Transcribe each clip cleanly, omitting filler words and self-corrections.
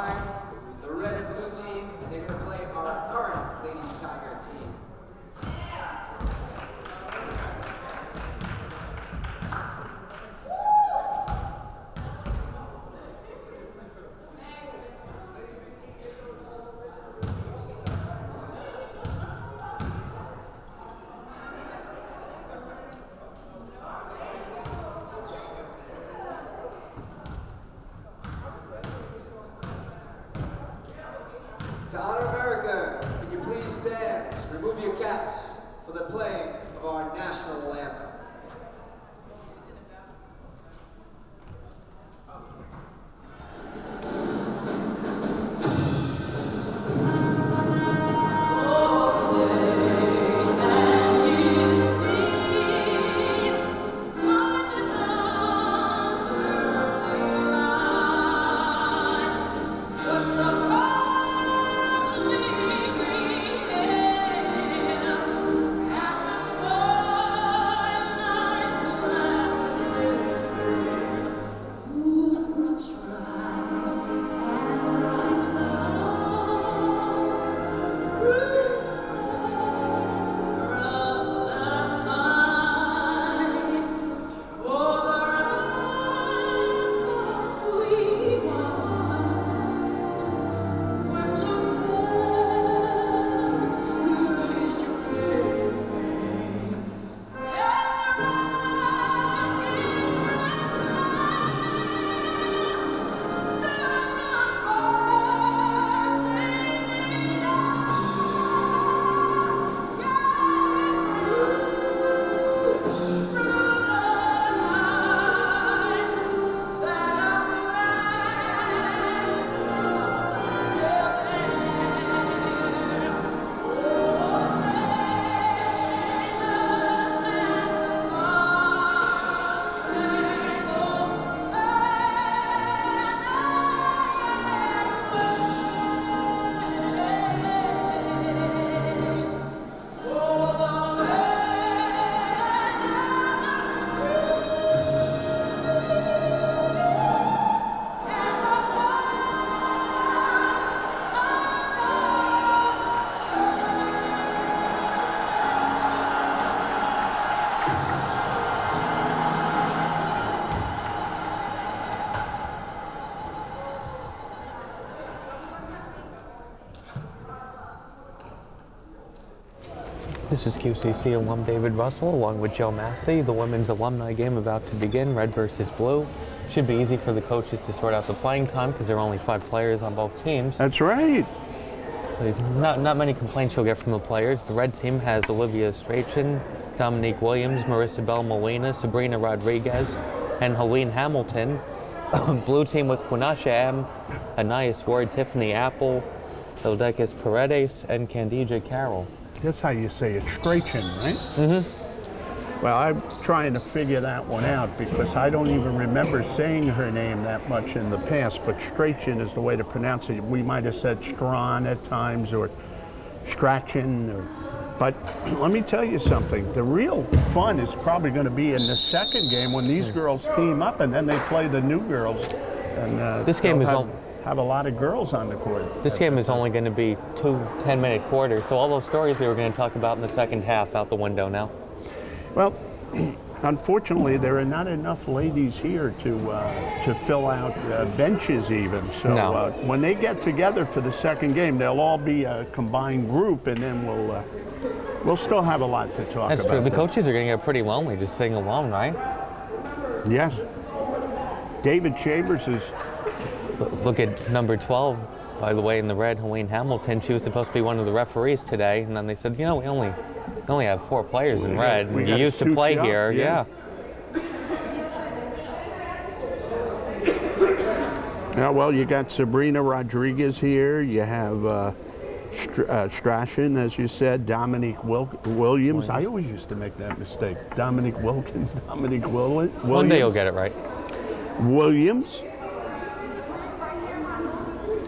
time, the red and blue team, they're going to play our current Lady Tiger team. To honor America, can you please stand, remove your caps for the playing of our national anthem. This is QCC alum David Russell along with Joe Massey. The women's alumni game about to begin, red versus blue. Should be easy for the coaches to sort out the playing time because there are only 5 players on both teams. That's right. So not many complaints you'll get from the players. The red team has Olivia Strachan, Dominique Williams, Marissa Bell Molina, Sabrina Rodriguez, and Helene Hamilton. Blue team with Quinasha M, Anais Ward, Tiffany Apple, Ildekis Paredes, and Candija Carroll. That's how you say it, Strachan, right? Mm-hmm. Well, I'm trying to figure that one out because I don't even remember saying her name that much in the past, but Strachan is the way to pronounce it. We might have said Strawn at times or Strachan, but let me tell you something. The real fun is probably going to be in the second game when these girls team up and then they play the new girls. And this game is have a lot of girls on the court. This game is only going to be 2 10-minute quarters, so all those stories we were going to talk about in the second half out the window now. Well, unfortunately, there are not enough ladies here to fill out benches even. So No. When they get together for the second game, they'll all be a combined group, and then we'll still have a lot to talk about. That's true. The coaches are going to get pretty lonely just sitting alone, right? Yes. David Chambers is. Look at number 12, by the way, in the red, Helene Hamilton. She was supposed to be one of the referees today, and then they said, you know, we only have 4 players in red. You used to play here, yeah. Yeah, well, you got Sabrina Rodriguez here. You have Strachan, as you said, Dominique Williams. I always used to make that mistake. Dominique Wilkins, Dominique Williams. One day you'll get it right. Williams.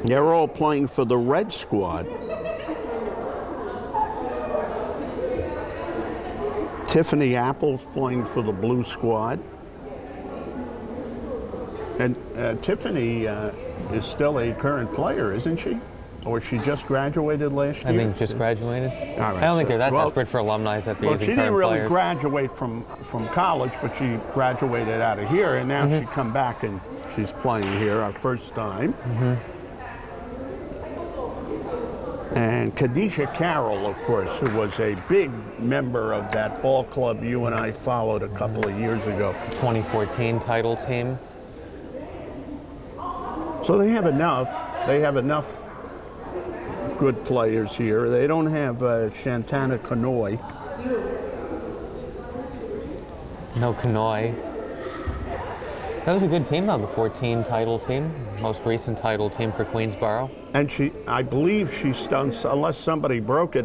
They're all playing for the red squad. Tiffany Apple's playing for the blue squad. And Tiffany is still a current player, isn't she? Or she just graduated last year? I think just graduated. All right, I don't think they're that well- desperate for alumni that they're Well, she using didn't current really players. graduate from college, but she graduated out of here, and now she come back and she's playing here our first time. And Khadijah Carroll, of course, who was a big member of that ball club you and I followed a couple of years ago. 2014 title team. So they have enough. They have enough good players here. They don't have Shantana Kanoy. No Kanoi. That was a good team though, the 14 title team. Most recent title team for Queensborough. And I believe she's done, unless somebody broke it,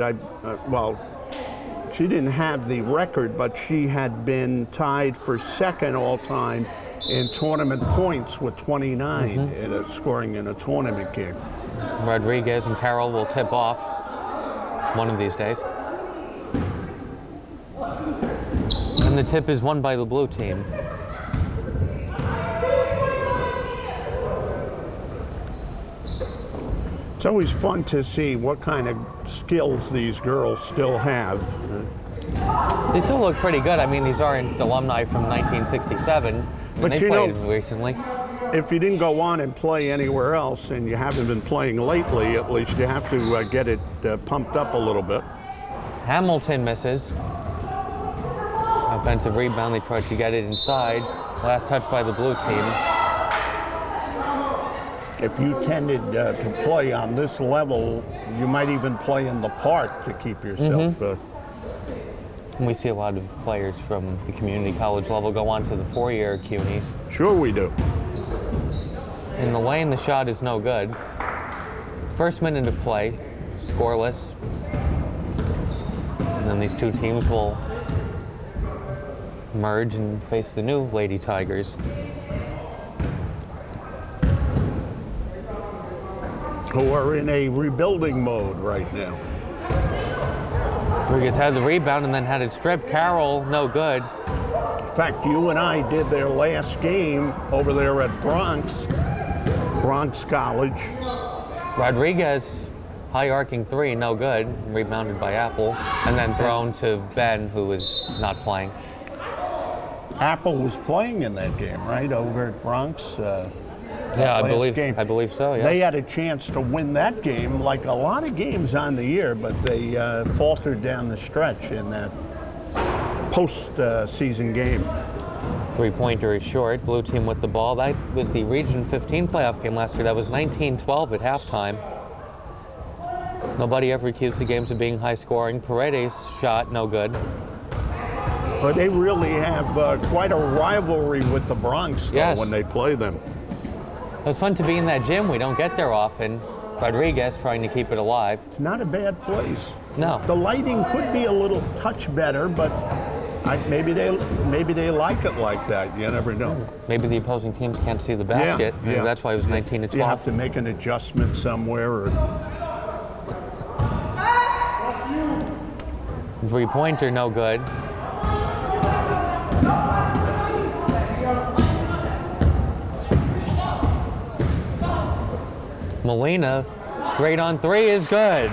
well, she didn't have the record, but she had been tied for second all time in tournament points with 29 scoring in a tournament game. Rodriguez and Carroll will tip off one of these days. And the tip is won by the blue team. It's always fun to see what kind of skills these girls still have. They still look pretty good. I mean, these aren't alumni from 1967, But and they you know- played recently. If you didn't go on and play anywhere else and you haven't been playing lately, at least you have to get it pumped up a little bit. Hamilton misses. Offensive rebound, they tried to get it inside. Last touch by the blue team. If you tended to play on this level, you might even play in the park to keep yourself. And we see a lot of players from the community college level go on to the four-year CUNYs. Sure we do. In the lane, the shot is no good. First minute of play, scoreless. And then these two teams will merge and face the new Lady Tigers. Who are in a rebuilding mode right now. Rodriguez had the rebound and then had it stripped. Carroll, no good. In fact, you and I did their last game over there at Bronx College. Rodriguez, high arcing three, no good. Rebounded by Apple. And then thrown to Ben, who was not playing. Apple was playing in that game, right, over at Bronx? Yeah, I last game. believe so, yeah. They had a chance to win that game, like a lot of games on the year, but they faltered down the stretch in that post-season game. Three-pointer is short. Blue team with the ball. That was the Region 15 playoff game last year. That was 19-12 at halftime. Nobody ever accused the games of being high-scoring. Paredes shot, no good. But they really have quite a rivalry with the Bronx though, Yes. when they play them. It was fun to be in that gym. We don't get there often. Rodriguez trying to keep it alive. It's not a bad place. No. The lighting could be a little touch better, but maybe they like it like that. You never know. Maybe the opposing teams can't see the basket. Maybe yeah. that's why it was 19-12. You have to make an adjustment somewhere. Or Three-pointer, no good. Molina, straight on three is good.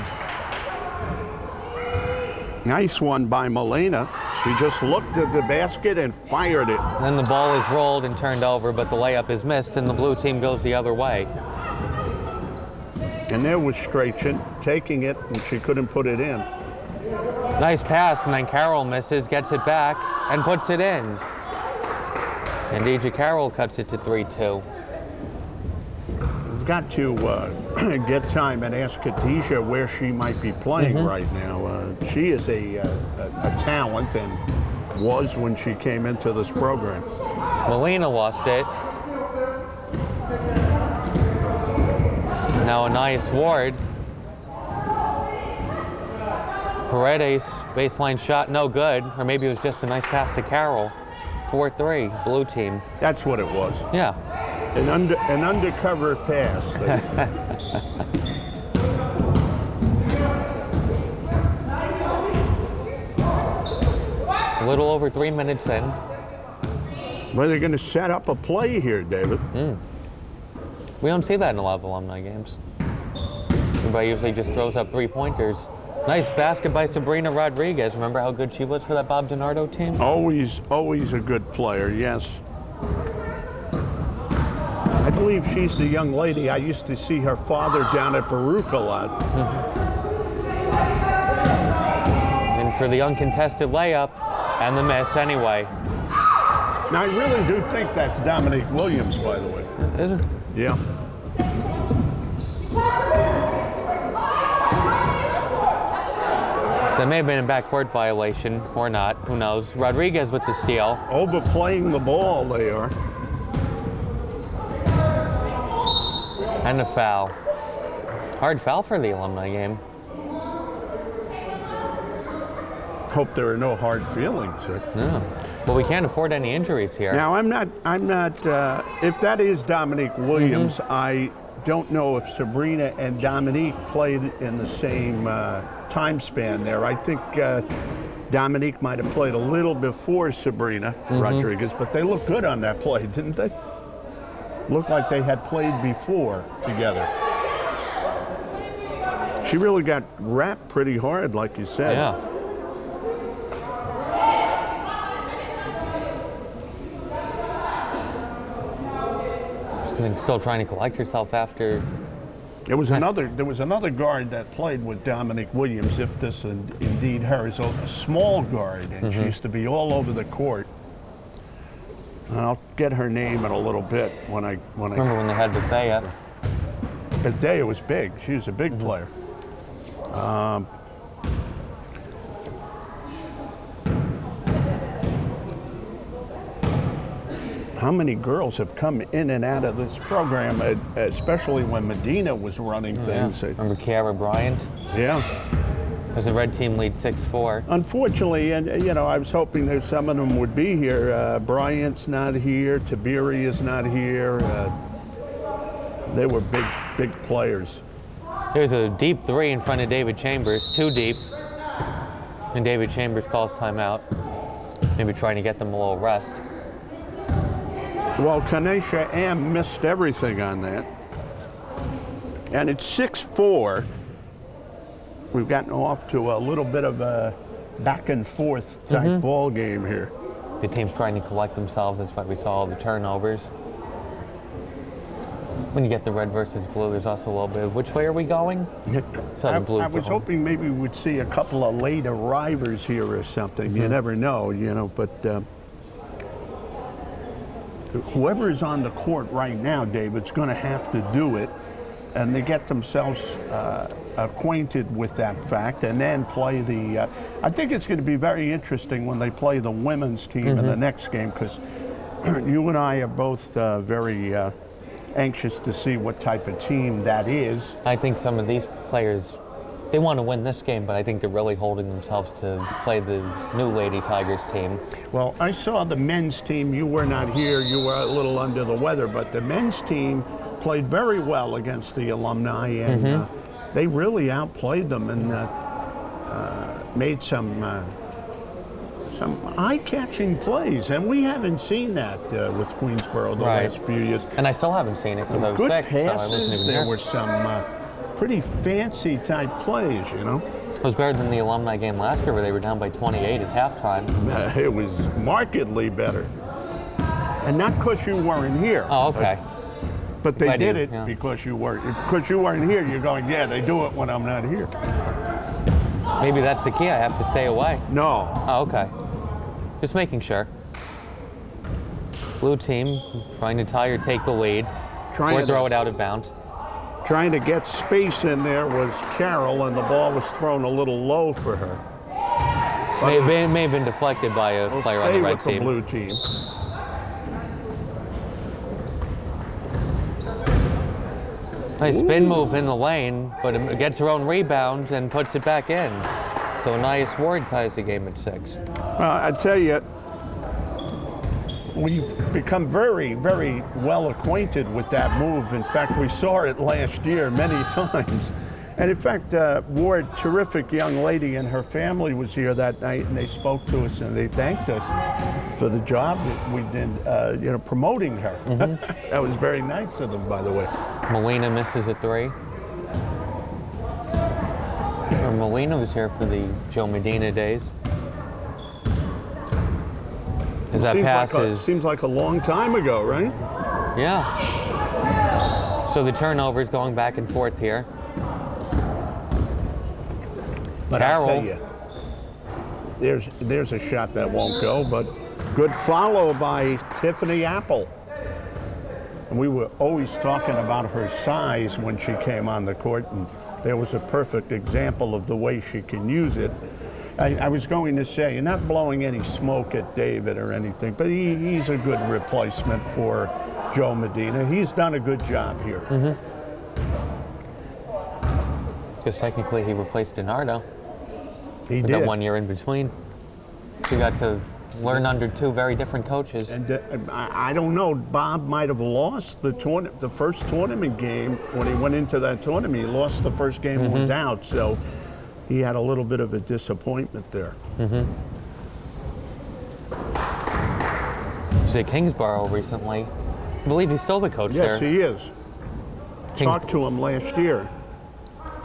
nice one by Molina. She just looked at the basket and fired it. Then the ball is rolled and turned over, but the layup is missed, and the blue team goes the other way. And there was Strachan taking it, and she couldn't put it in. Nice pass, and then Carroll misses, gets it back, and puts it in. And DJ Carroll cuts it to 3-2. We've got to get time and ask Khadijah where she might be playing right now. She is a talent and was when she came into this program. Molina lost it. Now a nice Ward. Paredes, baseline shot, no good. Or maybe it was just a nice pass to Carroll. 4-3, blue team. That's what it was. Yeah. An undercover pass. A little over 3 minutes in. Well, they're going to set up a play here, David. We don't see that in a lot of alumni games. Everybody usually just throws up 3-pointers. Nice basket by Sabrina Rodriguez. Remember how good she was for that Bob DiNardo team? Always a good player, yes. I believe she's the young lady. I used to see her father down at Baruch a lot. And for the uncontested layup and the miss anyway. Now, I really do think that's Dominique Williams, by the way. Is it? Yeah. That may have been a backcourt violation or not. Who knows? Rodriguez with the steal. Overplaying the ball there. And a foul. Hard foul for the alumni game. Hope there are no hard feelings. No. Well, we can't afford any injuries here. Now, I'm not, if that is Dominique Williams, I don't know if Sabrina and Dominique played in the same time span there. I think Dominique might have played a little before Sabrina Rodriguez, but they looked good on that play, didn't they? Looked like they had played before together. She really got wrapped pretty hard, like you said. Yeah. I think still trying to collect herself after. There was another guard that played with Dominique Williams, if this is indeed her, is a small guard, and she used to be all over the court. And I'll get her name in a little bit when I Remember when they had Bethea? Bethea was big. She was a big player. How many girls have come in and out of this program, especially when Medina was running things? Yeah. Remember Kiara Bryant? Yeah. As the red team lead 6-4. Unfortunately, and you know, I was hoping that some of them would be here. Bryant's not here. Tiberi is not here. They were big players. There's a deep three in front of David Chambers, too deep. And David Chambers calls timeout. Maybe trying to get them a little rest. Well, Kanesha Am missed everything on that. And it's 6-4. We've gotten off to a little bit of a back and forth type ball game here. The team's trying to collect themselves. That's why we saw all the turnovers. When you get the red versus blue, there's also a little bit of which way are we going? So the blue. I was hoping maybe we'd see a couple of late arrivers here or something. You never know, you know, but whoever is on the court right now, David's going to have to do it, and they get themselves acquainted with that fact, and then play the. I think it's going to be very interesting when they play the women's team in the next game, because you and I are both very anxious to see what type of team that is. I think some of these players, they want to win this game, but I think they're really holding themselves to play the new Lady Tigers team. Well, I saw the men's team. You were not here. You were a little under the weather, but the men's team played very well against the alumni, and they really outplayed them and made some eye-catching plays, and we haven't seen that with Queensboro the last few years. And I still haven't seen it because I was Good sick. passes. So I wasn't even there here. were some pretty fancy type plays, you know. It was better than the alumni game last year where they were down by 28 at halftime. It was markedly better, and not because you weren't here. Oh, okay. But they I did do, it yeah. because you weren't. Because you weren't here, you're going, yeah, they do it when I'm not here. Maybe that's the key. I have to stay away. No. Oh, okay. Just making sure. Blue team trying to tie or take the lead, or throw it out of bounds. Trying to get space in there was Carol, and the ball was thrown a little low for her. May have been deflected by a player on the red Stay team. with the blue team. Nice spin move in the lane, but it gets her own rebound and puts it back in. So Anaya Ward ties the game at 6. I tell you, we've become very, very well acquainted with that move. In fact, we saw it last year many times. And in fact, Ward, terrific young lady, and her family was here that night, and they spoke to us and they thanked us for the job that we did, promoting her. That was very nice of them, by the way. Molina misses a three. Or Molina was here for the Joe Medina days. As that passes. Seems like a long time ago, right? Yeah. So the turnovers going back and forth here. But Carroll. I'll tell you, there's a shot that won't go, but good follow by Tiffany Apple. And we were always talking about her size when she came on the court, and there was a perfect example of the way she can use it. I was going to say, you're not blowing any smoke at David or anything, but he's a good replacement for Joe Medina. He's done a good job here. Because technically he replaced DiNardo. He We did. got 1 year in between. So you got to learn under two very different coaches. And I don't know, Bob might have lost the first tournament game when he went into that tournament. He lost the first game and was out, so he had a little bit of a disappointment there. He was at Kingsborough recently. I believe he's still the coach there. Yes, he is. Talked to him last year.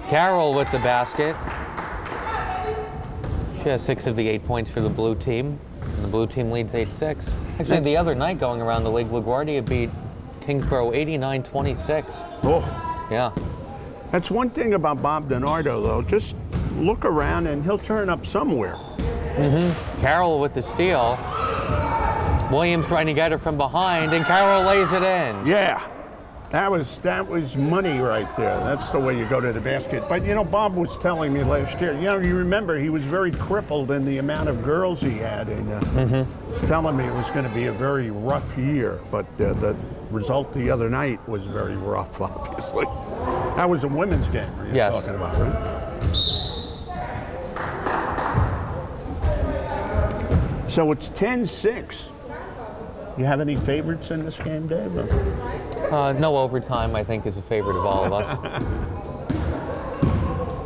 Carroll with the basket. She has 6 of the 8 points for the blue team. And the blue team leads 8-6. Actually, the other night going around the league, LaGuardia beat Kingsborough 89-26. Oh, Yeah. that's one thing about Bob DiNardo, though. Just look around and he'll turn up somewhere. Carroll with the steal. Williams trying to get her from behind, and Carroll lays it in. Yeah, that was money right there. That's the way you go to the basket. But Bob was telling me last year. You remember he was very crippled in the amount of girls he had, and he was telling me it was going to be a very rough year. But the result the other night was very rough, obviously. That was a women's game you're talking about, right? So it's 10-6. You have any favorites in this game, Dave? No overtime, I think, is a favorite of all of us.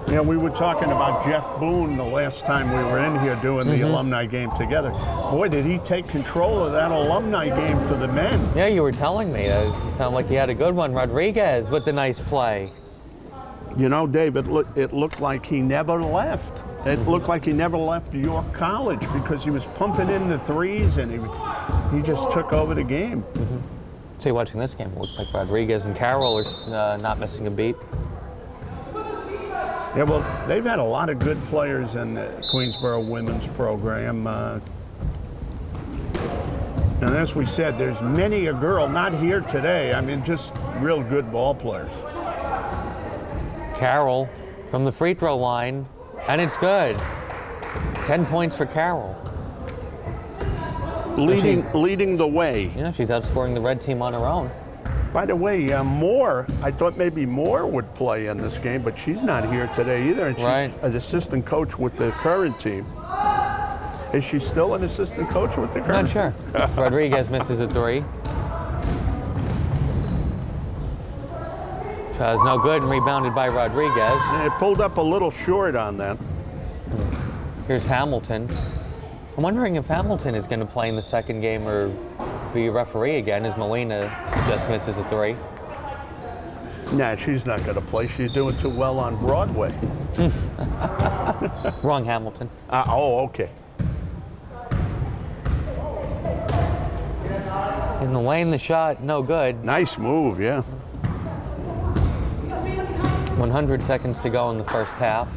We were talking about Jeff Boone the last time we were in here doing the alumni game together. Boy, did he take control of that alumni game for the men. Yeah, you were telling me. It sounded like he had a good one. Rodriguez with the nice play. Dave, it looked like he never left. It looked like he never left York College because he was pumping in the threes and he just took over the game. So you're watching this game, it looks like Rodriguez and Carroll are not missing a beat. Yeah, well, they've had a lot of good players in the Queensborough women's program. And as we said, there's many a girl, not here today, just real good ball players. Carroll from the free throw line, and it's good. 10 points for Carroll. Leading the way. Yeah, she's outscoring the red team on her own. By the way, Moore, I thought maybe Moore would play in this game, but she's not here today either. And she's an assistant coach with the current team. Is she still an assistant coach with the current Not sure. Rodriguez misses a three. Shot is no good and rebounded by Rodriguez. And it pulled up a little short on that. Here's Hamilton. I'm wondering if Hamilton is going to play in the second game or be a referee again, as Molina just misses a three. Nah, she's not going to play. She's doing too well on Broadway. Wrong Hamilton. Okay. In the lane, the shot, no good. Nice move, yeah. 100 seconds to go in the first half.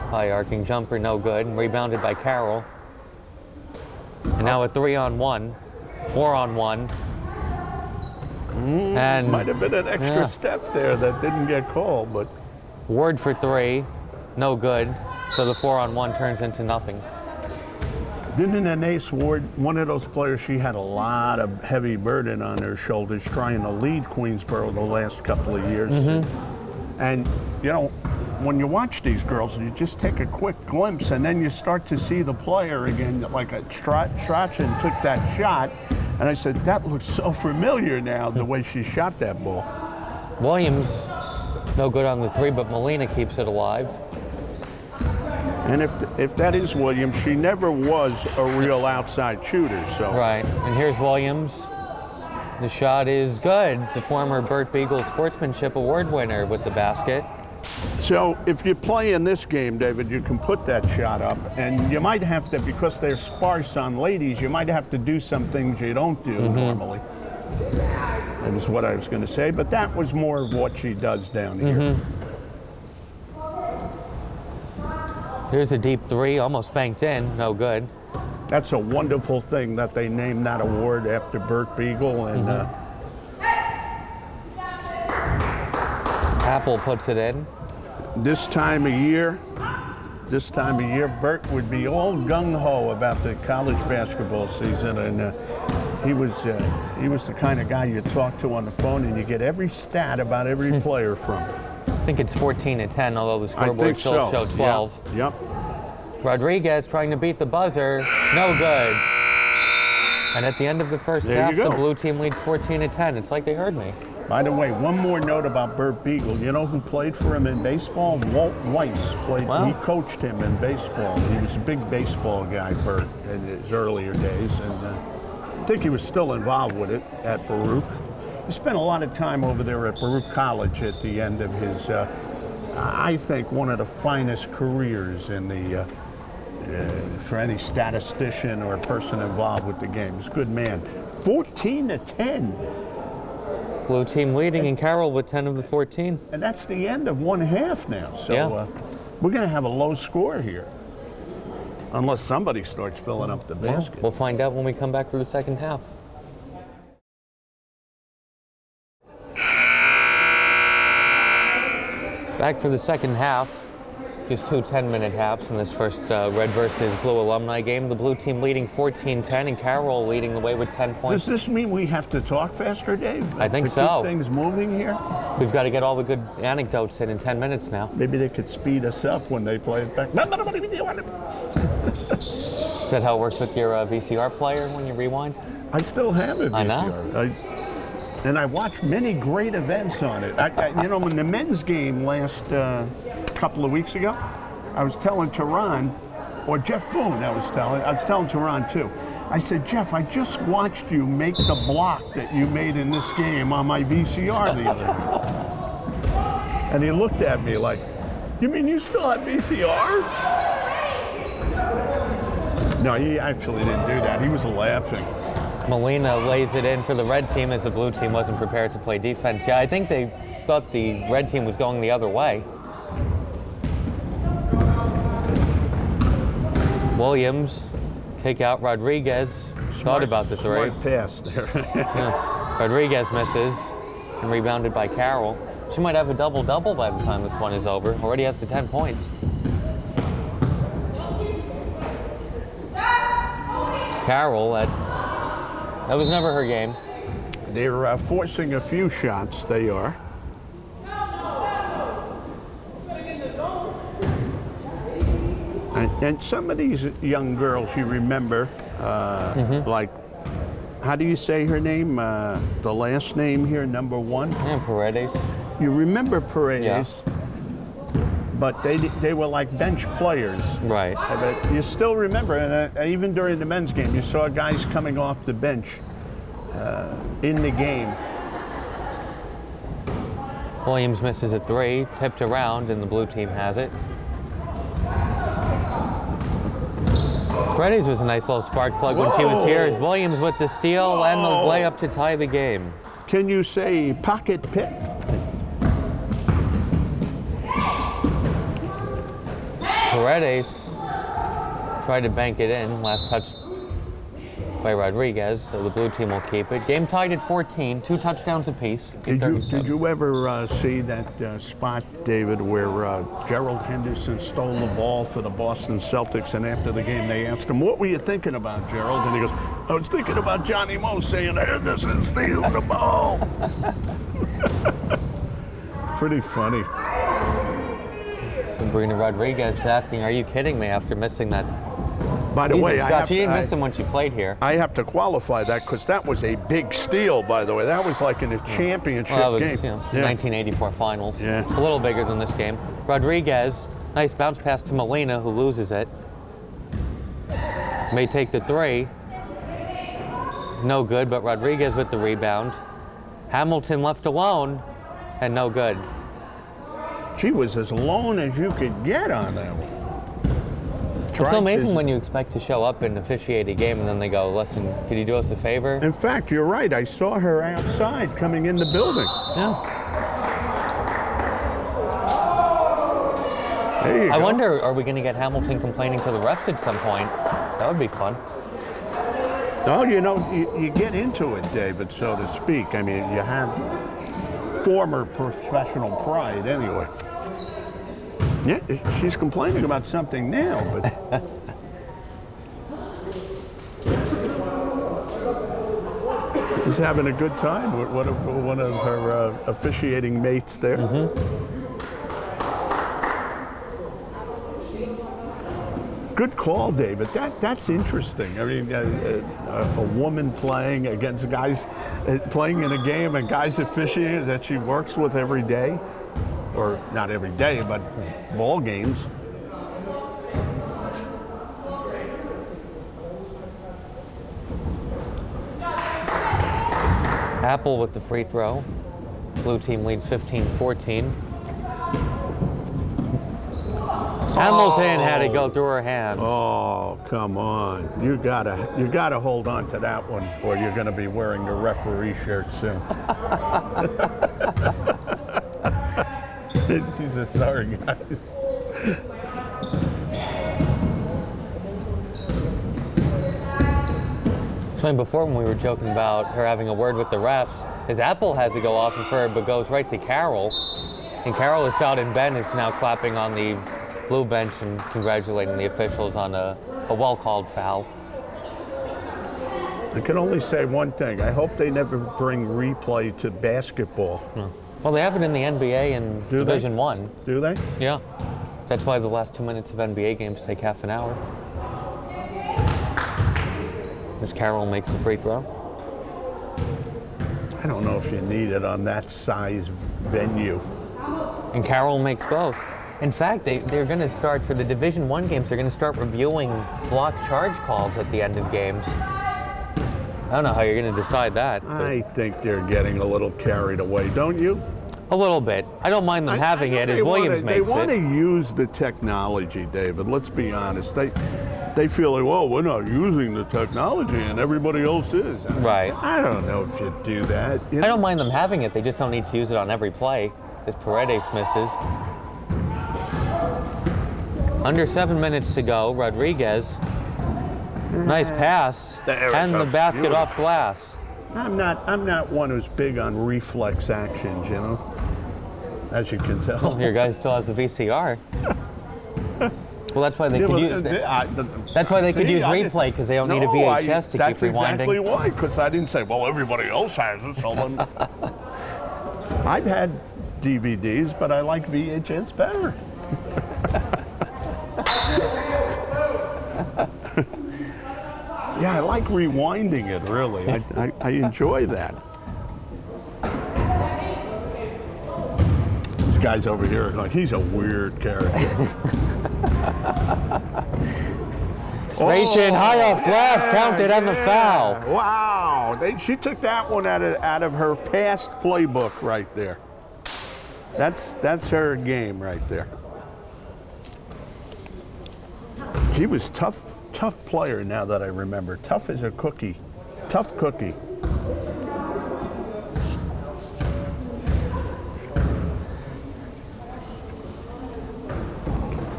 High arcing jumper, no good. Rebounded by Carroll. And now a 3-on-1, 4-on-1. And might have been an extra step there that didn't get called, but Ward for three, no good. So the 4-on-1 turns into nothing. Didn't Anais Ward, one of those players, she had a lot of heavy burden on her shoulders trying to lead Queensborough the last couple of years. And, when you watch these girls, you just take a quick glimpse and then you start to see the player again, like Strachan took that shot. And I said, that looks so familiar now, the way she shot that ball. Williams No good on the three, but Molina keeps it alive. And if that is Williams, she never was a real outside shooter. So Right, and here's Williams. The shot is good. The former Burt Beagle Sportsmanship Award winner with the basket. So if you play in this game, David, you can put that shot up, and you might have to, because they're sparse on ladies, you might have to do some things you don't do normally. That is what I was going to say, but that was more of what she does down here. Here's a deep three, almost banked in, no good. That's a wonderful thing that they named that award after Burt Beagle, and Apple puts it in. this time of year, Burt would be all gung-ho about the college basketball season, and he was the kind of guy you talk to on the phone, and you get every stat about every player from. I think it's 14-10, although the I scoreboard think still so. show 12. Yep. Rodriguez trying to beat the buzzer, no good. And at the end of the first There half, you go. the blue team leads 14-10. It's like they heard me. By the way, one more note about Burt Beagle. You know who played for him in baseball? Walt Weiss played. Wow. He coached him in baseball. He was a big baseball guy, Burt, in his earlier days, and I think he was still involved with it at Baruch. He spent a lot of time over there at Baruch College at the end of his, I think, one of the finest careers in the for any statistician or person involved with the game. He's a good man. 14-10. Blue team leading, and Carroll with 10 of the 14. And that's the end of one half now. So Yeah. We're going to have a low score here. Unless somebody starts filling up the basket. We'll find out when we come back for the second half. Back for the second half. Just two 10-minute halves in this first red versus blue alumni game. The blue team leading 14-10, and Carroll leading the way with 10 points. Does this mean we have to talk faster, Dave? I think to so. Keep things moving here? We've got to get all the good anecdotes in 10 minutes now. Maybe they could speed us up when they play it back. Is that how it works with your VCR player when you rewind? I still have it. I know. And I watched many great events on it. You know, in the men's game last couple of weeks ago, I was telling Tehran, or Jeff Boone, I was telling Tehran too. I said, Jeff, I just watched you make the block that you made in this game on my VCR the other day. And he looked at me like, you mean you still have VCR? No, he actually didn't do that. He was laughing. Molina lays it in for the red team as the blue team wasn't prepared to play defense. Yeah, I think they thought the red team was going the other way. Williams kick out Rodriguez. Thought about the three. Smart pass there. Yeah. Rodriguez misses and rebounded by Carroll. She might have a double-double by the time this one is over. Already has the 10 points. Carroll, that was never her game. They're forcing a few shots, they are. And some of these young girls you remember, like, how do you say her name? The last name here, number one? Yeah, Paredes. You remember Paredes, Yeah. but they were like bench players. Right. But you still remember, and even during the men's game, you saw guys coming off the bench in the game. Williams misses a three, tipped around, and the blue team has it. Paredes was a nice little spark plug when she was here. As Williams with the steal and the layup to tie the game. Can you say pocket pick? Paredes tried to bank it in. Last touch by Rodriguez, so the blue team will keep it. Game tied at 14, 2 touchdowns apiece. Did you ever see that spot, David, where Gerald Henderson stole the ball for the Boston Celtics, and after the game they asked him, what were you thinking about, Gerald? And he goes, I was thinking about Johnny Moe saying, Henderson steal the ball. Pretty funny. Sabrina Rodriguez asking, are you kidding me, after missing that By the way, she didn't miss him when she played here. I have to qualify that because that was a big steal, by the way. That was like in a championship Well, that was, game. you know, 1984 finals. Yeah. A little bigger than this game. Rodriguez, nice bounce pass to Molina, who loses it. May take the three. No good, but Rodriguez with the rebound. Hamilton left alone, and no good. She was as lone as you could get on that one. It's so amazing when you expect to show up and officiate a game, and then they go, listen, could you do us a favor? In fact, you're right. I saw her outside coming in the building. Yeah. There you go. I wonder, are we going to get Hamilton complaining to the refs at some point? That would be fun. No, you know, you get into it, David, so to speak. I mean, you have former professional pride anyway. Yeah, she's complaining about something now, but... She's having a good time with one of her officiating mates there. Good call, David. That's interesting. I mean, a woman playing against guys, playing in a game and guys officiating that she works with every day. Or not every day, but ball games. Apple with the free throw. Blue team leads 15-14. Hamilton had to go through her hands. Oh, come on. You gotta hold on to that one, or you're gonna be wearing the referee shirt soon. She said, sorry, guys. So before, when we were joking about her having a word with the refs, his Apple has to go off of her, but goes right to Carroll. And Carroll is fouled, and Ben is now clapping on the blue bench and congratulating the officials on a well-called foul. I can only say one thing. I hope they never bring replay to basketball. Well, they have it in the NBA and Division One. Do they? Yeah. That's why the last 2 minutes of NBA games take half an hour. As Carroll makes the free throw. I don't know if you need it on that size venue. And Carroll makes both. In fact, they're going to start, for the Division One games, they're going to start reviewing block charge calls at the end of games. I don't know how you're going to decide that. I think they're getting a little carried away, don't you? A little bit. I don't mind them having it, as Williams makes it. They want to use the technology, David. Let's be honest. They feel like, well, we're not using the technology and everybody else is. Right. I don't know if you do that. I don't mind them having it. They just don't need to use it on every play, as Paredes misses. Under 7 minutes to go. Rodriguez. Nice pass. And the basket off glass. I'm not one who's big on reflex actions, you know, as you can tell. Your guy still has the VCR. Well, that's why they could use. That's why they could use replay, because they don't need a VHS to keep rewinding. That's exactly why. Because I didn't say, well, everybody else has it. So I've had DVDs, but I like VHS better. Yeah, I like rewinding it, really. I enjoy that. This guy's over here, like, he's a weird character. Straight chin, high off glass, counted on the foul. Wow, she took that one out of her past playbook right there. That's her game right there. She was tough player, now that I remember. Tough as a cookie. Tough cookie.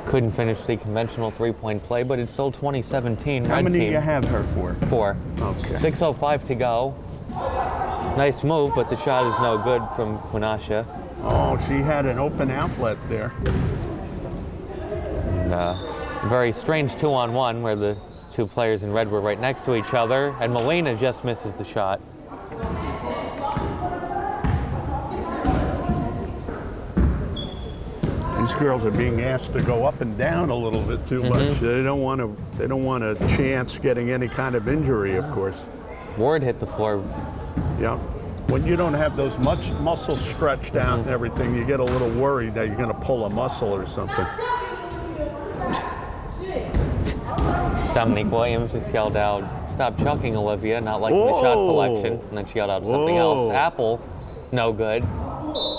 Couldn't finish the conventional three-point play, but it's still 2017. How many do you have her for? 4. Okay. 6:05 to go. Nice move, but the shot is no good from Quinasha. Oh, she had an open outlet there. And, very strange 2-on-1 where the two players in red were right next to each other, and Molina just misses the shot. And these girls are being asked to go up and down a little bit too much. They don't want to. They don't want a chance getting any kind of injury, of course. Ward hit the floor. Yeah. When you don't have those much muscles stretched out and everything, you get a little worried that you're going to pull a muscle or something. Dominique Williams just yelled out, "Stop chucking, Olivia," not liking the shot selection. And then she yelled out something else. Apple, no good.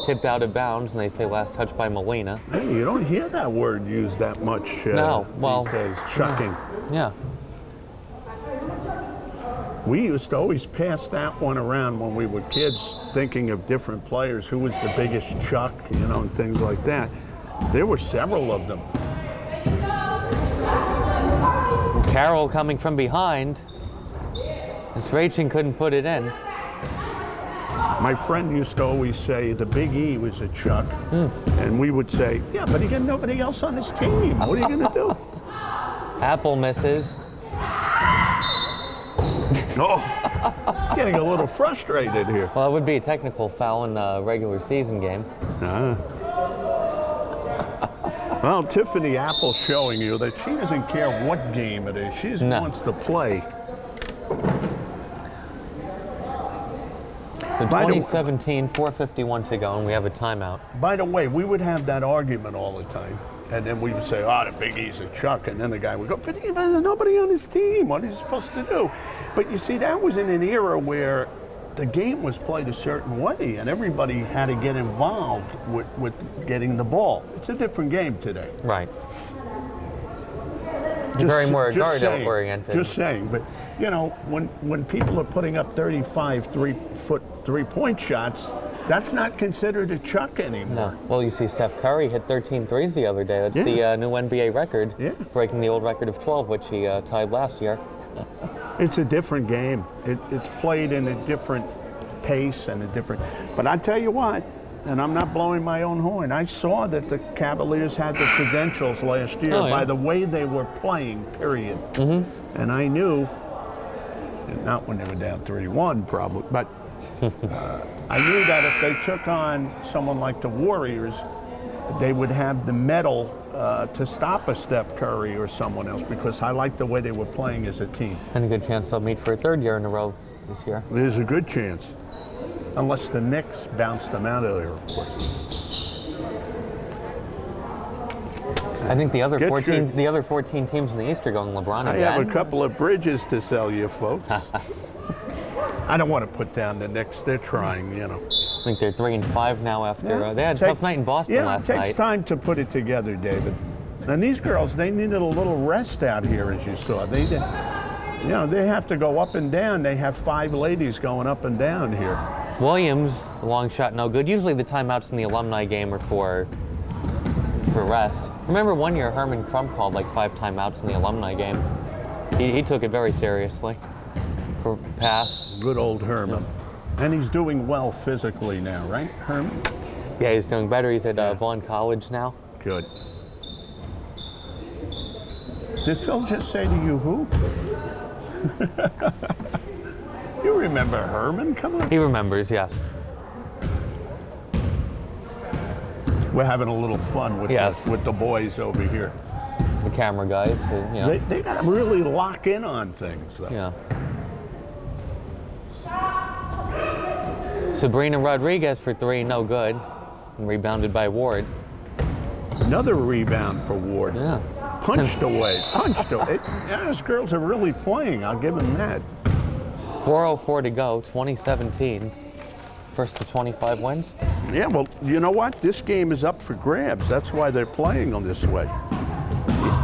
Tipped out of bounds, and they say last touch by Molina. Hey, you don't hear that word used that much No, well, these days, chucking. Yeah. We used to always pass that one around when we were kids, thinking of different players, who was the biggest chuck, you know, and things like that. There were several of them. Carroll coming from behind. And Strachan couldn't put it in. My friend used to always say the Big E was a chuck, and we would say, yeah, but he got nobody else on his team. What are you going to do? Apple misses. Oh, getting a little frustrated here. Well, it would be a technical foul in a regular season game. Well, Tiffany Apple's showing you that she doesn't care what game it is. She just wants to play. So 2017, 4:51 to go, and we have a timeout. By the way, we would have that argument all the time. And then we would say, oh, the Big E's a chuck. And then the guy would go, but there's nobody on his team. What is he supposed to do? But you see, that was in an era where the game was played a certain way, and everybody had to get involved with getting the ball. It's a different game today. Right. Very more guard-oriented. Just saying. But, you know, when people are putting up 35 three-foot three-point shots, that's not considered a chuck anymore. No. Well, you see Steph Curry hit 13 threes the other day. That's the new NBA record, breaking the old record of 12, which he tied last year. It's a different game. It's played in a different pace and a different... But I tell you what, and I'm not blowing my own horn, I saw that the Cavaliers had the credentials last year by the way they were playing, period. And I knew, not when they were down 3-1 probably, but I knew that if they took on someone like the Warriors, they would have the mettle to stop a Steph Curry or someone else, because I liked the way they were playing as a team. And a good chance they'll meet for a third year in a row this year. There's a good chance, unless the Knicks bounce them out of there, of course. I think the other 14 teams in the East are going LeBron again. I have a couple of bridges to sell you, folks. I don't want to put down the Knicks. They're trying, you know. I think they're 3-5 now after they had a tough night in Boston last night. It takes time to put it together, David. And these girls, they needed a little rest out here, as you saw. They did, you know, they have to go up and down. They have 5 ladies going up and down here. Williams, long shot, no good. Usually the timeouts in the alumni game are for rest. Remember one year Herman Crump called like 5 timeouts in the alumni game. He took it very seriously. For pass. Good old Herman. And he's doing well physically now, right, Herman? Yeah, he's doing better. He's at Vaughn College now. Good. Did Phil just say to you who? You remember Herman? Come on. He remembers, yes. We're having a little fun with the boys over here. The camera guys, you know. They got to really lock in on things, though. Yeah. Sabrina Rodriguez for 3, no good. And rebounded by Ward. Another rebound for Ward. Yeah. Punched away. Yeah, those girls are really playing. I'll give them that. 4:04 to go, 2017. First to 25 wins. Yeah, well, you know what? This game is up for grabs. That's why they're playing on this way.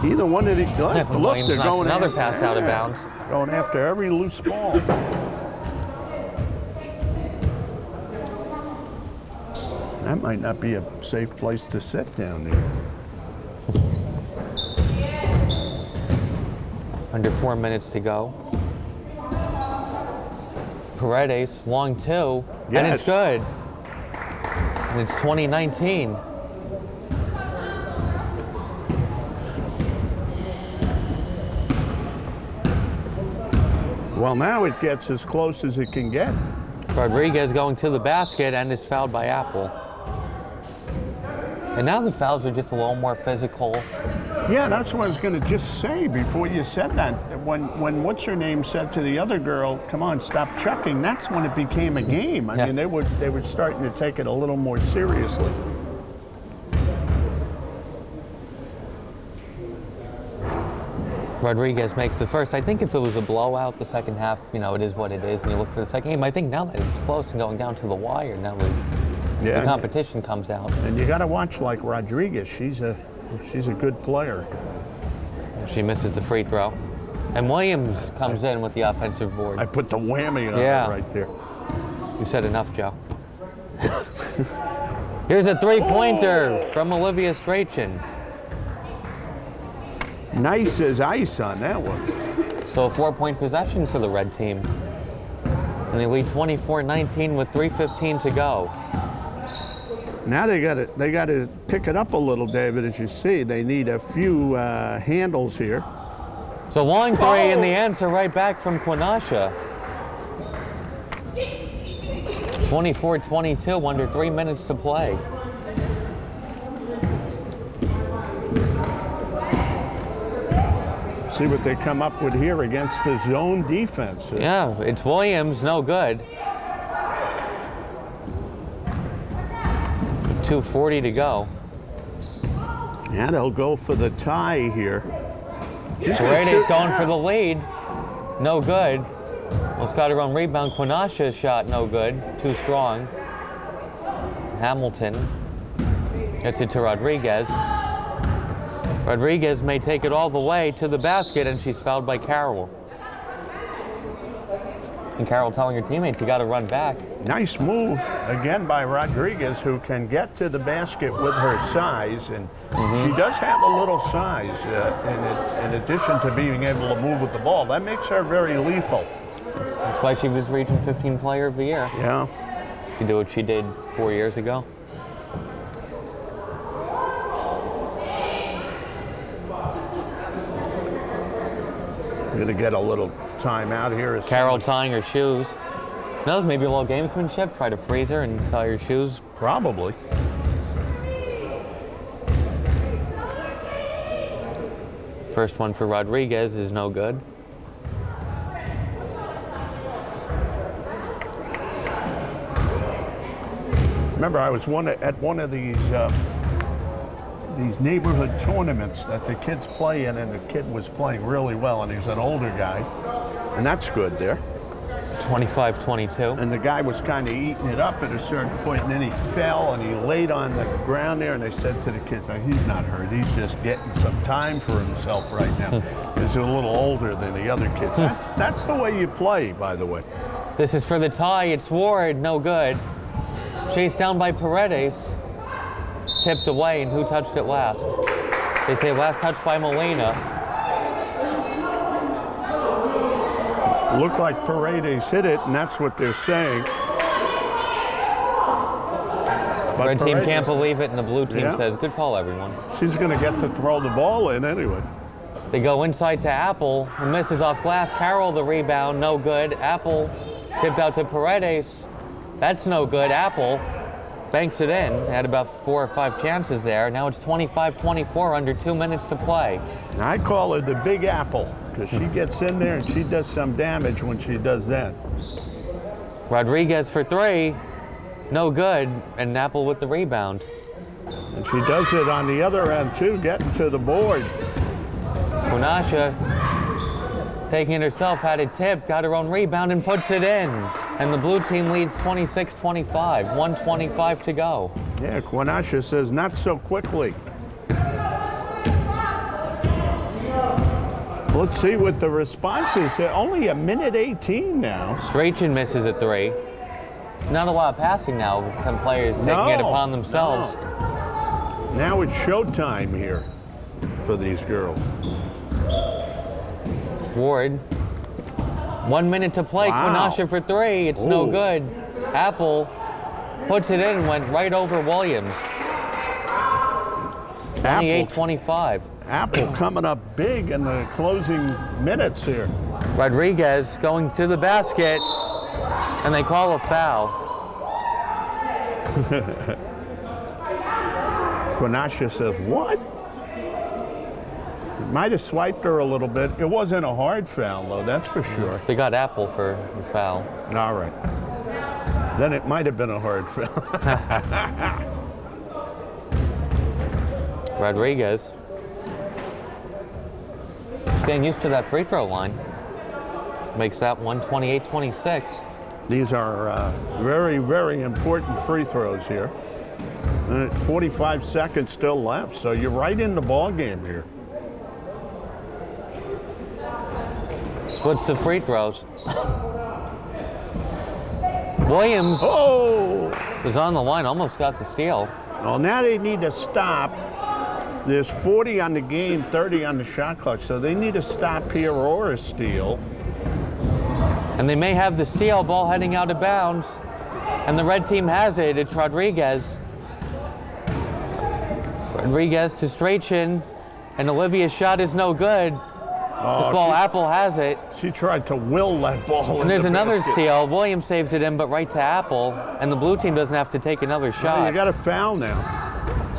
Either one of these... Look, they're going another pass out of bounds. Going after every loose ball. That might not be a safe place to sit down there. Under 4 minutes to go. Paredes, long 2, and it's good. And it's 2019. Well, now it gets as close as it can get. Rodriguez going to the basket and is fouled by Apple. And now the fouls are just a little more physical. Yeah, that's what I was going to just say before you said that. When what's her name said to the other girl, "Come on, stop chucking," that's when it became a game. I mean, they were starting to take it a little more seriously. Rodriguez makes the first. I think if it was a blowout, the second half, you know, it is what it is, and you look for the second game. I think now that it's close and going down to the wire, now the competition comes out. And you got to watch like Rodriguez. She's a good player. She misses the free throw. And Williams comes in with the offensive board. I put the whammy on it right there. You said enough, Joe. Here's a three-pointer from Olivia Strachan. Nice as ice on that one. So a 4-point possession for the red team. And they lead 24-19 with 3:15 to go. Now they got to pick it up a little, David. As you see, they need a few handles here. So long three, and the answer right back from Quinasha. 24-22, under 3 minutes to play. See what they come up with here against the zone defense. Yeah, it's Williams, no good. 2:40 to go. Yeah, they'll go for the tie here. Paredes going for the lead. No good. Well, it's got her own rebound. Quinasha's shot, no good. Too strong. Hamilton gets it to Rodriguez. Rodriguez may take it all the way to the basket, and she's fouled by Carroll. And Carroll telling her teammates, you got to run back. Nice move, again, by Rodriguez, who can get to the basket with her size. And she does have a little size in addition to being able to move with the ball. That makes her very lethal. That's why she was Region 15 Player of the Year. Yeah. She did what she did 4 years ago. We're going to get a little time out here. Carroll tying her shoes. That was maybe a little gamesmanship. Try to freeze her and tie her shoes. Probably. First one for Rodriguez is no good. Remember, I was at one of these neighborhood tournaments that the kids play in, and the kid was playing really well, and he's an older guy, and that's good there. 25-22. And the guy was kind of eating it up at a certain point, and then he fell and he laid on the ground there, and they said to the kids, he's not hurt, he's just getting some time for himself right now. He's a little older than the other kids. That's the way you play, by the way. This is for the tie. It's Ward, no good. Chased down by Paredes. Tipped away, and who touched it last? They say last touch by Molina. Looked like Paredes hit it, and that's what they're saying. But Red team can't believe it, and the blue team says, good call, everyone. She's going to get to throw the ball in anyway. They go inside to Apple, who misses off glass. Carroll the rebound, no good. Apple tipped out to Paredes. That's no good. Apple banks it in. Had about 4 or 5 chances there. Now it's 25-24, under 2 minutes to play. I call her the Big Apple, because she gets in there and she does some damage when she does that. Rodriguez for 3, no good, and Apple with the rebound. And she does it on the other end too, getting to the board. Quinasha, taking it herself, had it tipped, got her own rebound and puts it in. And the blue team leads 26-25, 1:25 to go. Yeah, Quinasha says not so quickly. Let's see what the response is. Only 1:18 now. Strachan misses a 3. Not a lot of passing now. Some players taking it upon themselves. No. Now it's showtime here for these girls. Ward. 1 minute to play. Wow. Quinasha for 3. It's no good. Apple puts it in and went right over Williams. 28-25. Apple coming up big in the closing minutes here. Rodriguez going to the basket, and they call a foul. Quinasha says, what? Might have swiped her a little bit. It wasn't a hard foul, though, that's for sure. They got Apple for the foul. All right. Then it might have been a hard foul. Rodriguez. Getting used to that free throw line. Makes that 128-26. These are very, very important free throws here. 45 seconds still left, so you're right in the ball game here. Splits the free throws. Williams was on the line, almost got the steal. Well, now they need to stop. There's 40 on the game, 30 on the shot clock, so they need to stop here or a steal. And they may have the steal, ball heading out of bounds. And the red team has it. It's Rodriguez. Rodriguez to Strachan. And Olivia's shot is no good. This ball, Apple has it. She tried to will that ball. And there's another steal. Williams saves it in, but right to Apple. And the blue team doesn't have to take another shot. You got a foul now.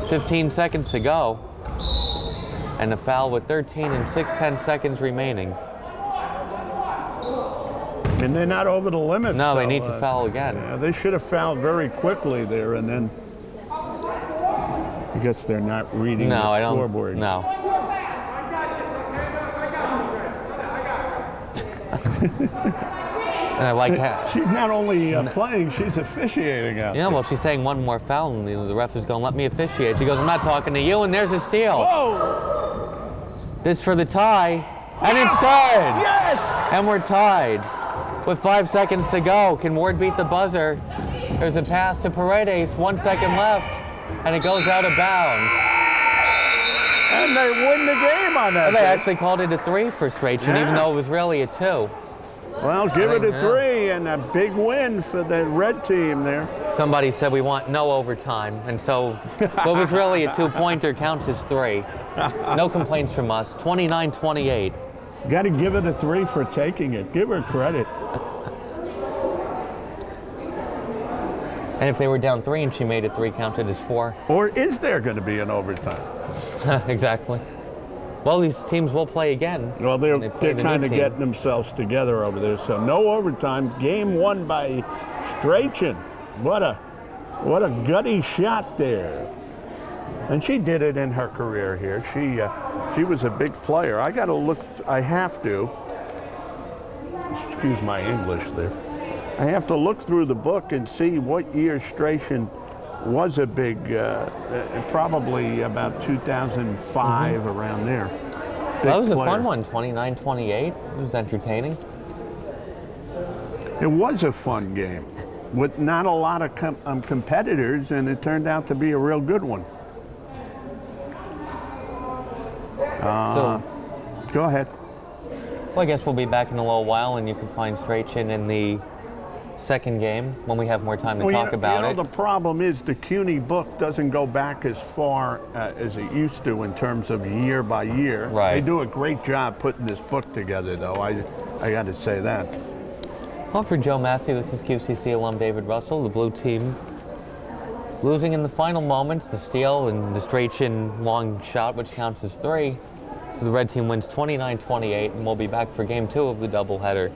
15 seconds to go. And a foul with 13 and 6/10 seconds remaining. And they're not over the limit. No, so, they need to foul again. Yeah, they should have fouled very quickly there, and then I guess they're not reading the scoreboard. No. And I like that. She's not only playing, she's officiating out Yeah, well, she's saying one more foul, and the ref is going, let me officiate. She goes, I'm not talking to you, and there's a steal. Whoa! This for the tie, and it's good! Yes! And we're tied. With 5 seconds to go, can Ward beat the buzzer? There's a pass to Paredes, 1 second left, and it goes out of bounds. And they win the game on that. Well, they actually called it a 3 for Strachan, even though it was really a 2. Well, give it a 3 and a big win for the red team there. Somebody said we want no overtime, and so what was really a 2-pointer counts as 3. No complaints from us. 29-28. Got to give it a 3 for taking it. Give her credit. And if they were down 3 and she made it 3, counted as 4. Or is there going to be an overtime? Exactly. Well, these teams will play again. Well, they're kind of getting themselves together over there. So no overtime. Game won by Strachan. What a gutty shot there. And she did it in her career here. She was a big player. I got to look. I have to. Excuse my English there. I have to look through the book and see what year Strachan was a big, probably about 2005, around there. That was a fun one, 29-28. It was entertaining. It was a fun game with not a lot of competitors, and it turned out to be a real good one. Go ahead. Well, I guess we'll be back in a little while, and you can find Strachan in the second game when we have more time to talk about it. The problem is the CUNY book doesn't go back as far as it used to in terms of year by year. Right. They do a great job putting this book together, though. I got to say that. Well, for Joe Massey, this is QCC alum David Russell. The blue team losing in the final moments, the steal and the Strachan long shot, which counts as 3. So the red team wins 29-28, and we'll be back for game 2 of the doubleheader.